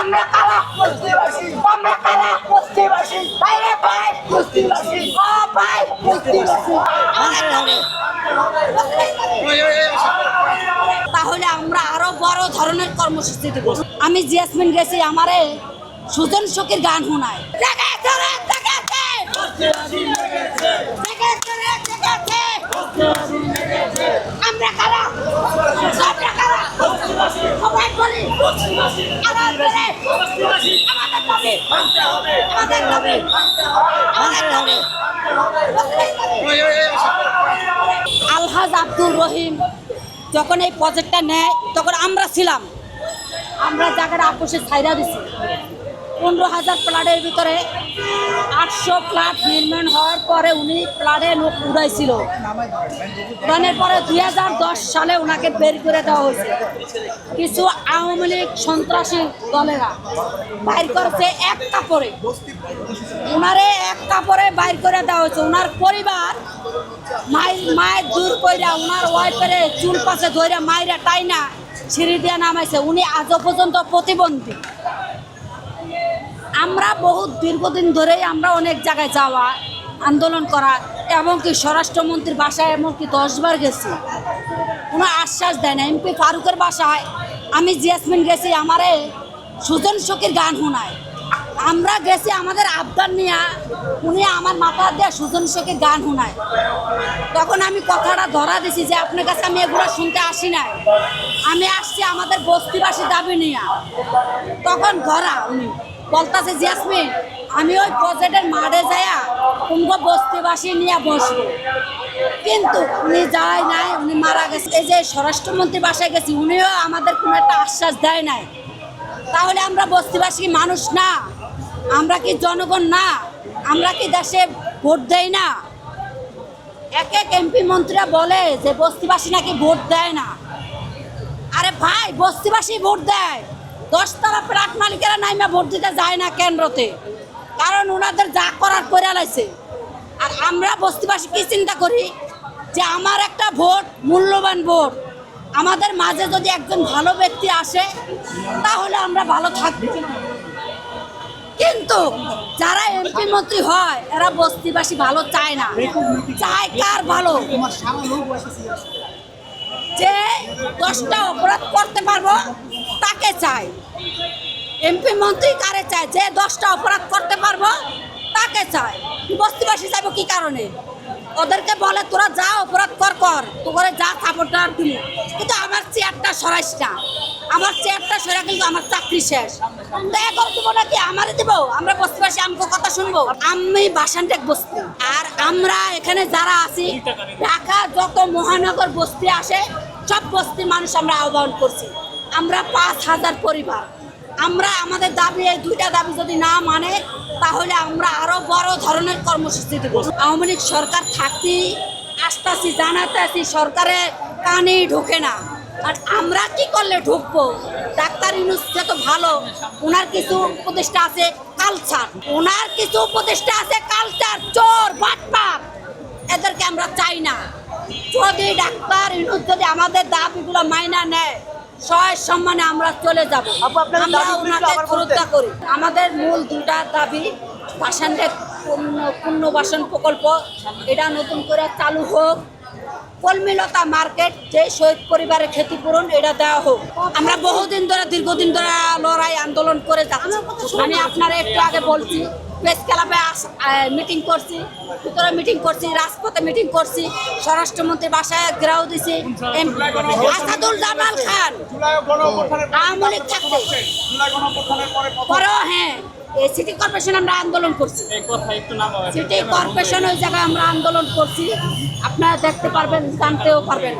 আমরা কারা বস্তিবাসী, আমরা কারা বস্তিবাসী, বাইরে ভাই বস্তিবাসী, ও ভাই বস্তিবাসী। তাহলে আমরা আরো বড় ধরনের কর্মসূচি দেব। আমি জিয়াসমিন গেছি, আমারে সুজন শোকের গান শোনায়। আমরা কারা, আমরা কারা, সবাই বলি আমাদের দাবি, আমাদের দাবি, আমাদের দাবি। আলহাজ আব্দুর রহিম যখন এই প্রজেক্টটা নেয় তখন আমরা ছিলাম, আমরা জায়গাটা আপোষে ছাইরা দিছি। 15,000 প্লাটের ভিতরে 800 প্লাট নির্মাণ হওয়ার পরে উনি প্লাটে লোক উড়াইছিল। উড়ানোর পরে 2010 সালে ওনাকে বের করে দেওয়া হয়েছে। কিছু আওয়ামী লীগ সন্ত্রাসী দলেরা বাইর করেছে এক কাপড়ে, ওনারে এক কাপড়ে বাইর করে দেওয়া হয়েছে। ওনার পরিবার মায়ের দূর কইরা ওনার ওয়াইফেরে চুল পাশে ধরে মায়েরা টাইনা সিঁড়ি দিয়ে নামাইছে। উনি আজও পর্যন্ত প্রতিবন্ধী। আমরা বহুত দীর্ঘদিন ধরেই আমরা অনেক জায়গায় যাওয়া, আন্দোলন করা, এমনকি স্বরাষ্ট্রমন্ত্রীর বাসায় এমনকি 10 বার গেছি, কোনো আশ্বাস দেয় না। এমপি ফারুকের বাসায় আমি জিয়াসমিন গেছি, আমারে সুজন শোকের গান শোনায়। আমরা গেছি আমাদের আবদার নিয়ে, উনি আমার মাথা দিয়ে সুজন শোকের গান শোনায়। তখন আমি কথাটা ধরা দিছি যে আপনার কাছে আমি এগুলো শুনতে আসি নাই, আমি আসছি আমাদের বস্তিবাসী দাবি নিয়ে। তখন ধরা উনি বলতেছে জিয়াসমিন আমি ওই প্রজেক্টের মাঠে যাইয়া কুম্ভ বস্তিবাসী নিয়ে বসবো, কিন্তু উনি যায় নাই, উনি মারা গেছে। এই যে স্বরাষ্ট্রমন্ত্রী বাসায় গেছি, উনিও আমাদের কোনো একটা আশ্বাস দেয় নাই। তাহলে আমরা বস্তিবাসী মানুষ না? আমরা কি জনগণ না? আমরা কি দেশে ভোট দেই না? এক এক এমপি মন্ত্রীরা বলে যে বস্তিবাসী নাকি ভোট দেয় না। আরে ভাই, বস্তিবাসী ভোট দেয়। 10 তলা ফ্ল্যাট মালিকেরা নাইমা ভোট দিতে যায় না কেন্দ্রতে, কারণ ওনাদের যা করার করে লাইছে। আর আমরা বস্তিবাসী কি চিন্তা করি যে আমার একটা ভোট মূল্যবান ভোট, আমাদের মাঝে যদি একজন ভালো ব্যক্তি আসে তাহলে আমরা ভালো থাকবো। কিন্তু যারা এমপি মন্ত্রী হয় এরা বস্তিবাসী ভালো চায় না, চায় কার ভালো? যে 10টা অপরাধ করতে পারবো তাকে চায়। এমপি মন্ত্রী কারে চায়? যে 10টা অপরাধ করতে পারবো তাকে চায়। বস্তিবাসী চাইবো কি কারণে? ওদেরকে বলে তোরা যা অপরাধ কর, তোরে যা সাপোর্টার দিবি, কিন্তু আমার চেয়ারটা সরাইস না। আমার চেয়ারটা সরা কিন্তু আমার চাকরি শেষ। দয়া করে দেবো নাকি আমারে দেবো? আমরা বস্তিবাসী আমাকে কথা শুনবো? আমি বাসানটেক বস্তি, আর আমরা এখানে যারা আছি ঢাকা যত মহানগর বস্তি আসে সব বস্তির মানুষ আমরা আহ্বান করছি। আমরা 5,000 পরিবার। আমরা আমাদের দাবি, এই 2টা দাবি যদি না মানে তাহলে আমরা আরো বড় ধরনের কর্মসূচি দেব। আওয়ামী লীগ সরকার থাকতেই আসতেছি, জানাতে আছি, সরকারে কানে ঢোকে না। আর আমরা কি করলে ঢুকবো? ডাক্তার ইউনূস তো ভালো, ওনার কিছু উপদেষ্টা আছে কালচার, ওনার কিছু উপদেষ্টা আছে কালচার, চোর বাটপার, এদেরকে আমরা চাই না। যদি ডাক্তার ইউনূস যদি আমাদের দাবিগুলো মাইনা নেয়, সয় সম্মানে আমরা চলে যাব। আমরা ওনাকে শ্রদ্ধা করি। আমাদের মূল 2টা দাবি, বাসানটেক পুনর্বাসন প্রকল্প এটা নতুন করে চালু হোক, কলমিলতা মার্কেট যে শহীদ পরিবারের ক্ষতিপূরণ এটা দেওয়া হোক। আমরা বহুদিন ধরে, দীর্ঘদিন ধরে লড়াই আন্দোলন করে যাচ্ছি। আমি আপনারা একটু আগে বলছি, প্রেস ক্লাবে মিটিং করছি, ভিতরে মিটিং করছি, রাজপথে মিটিং করছি, স্বরাষ্ট্রমন্ত্রী বাসায় ঘেরাও দিছি। আসাদুল জামাল খান আওয়ামী লীগ থাকতে পরেও, হ্যাঁ, এই সিটি কর্পোরেশন আমরা আন্দোলন করছি। সিটি কর্পোরেশন ওই জায়গায় আমরা আন্দোলন করছি, আপনারা দেখতে পারবেন, জানতেও পারবেন।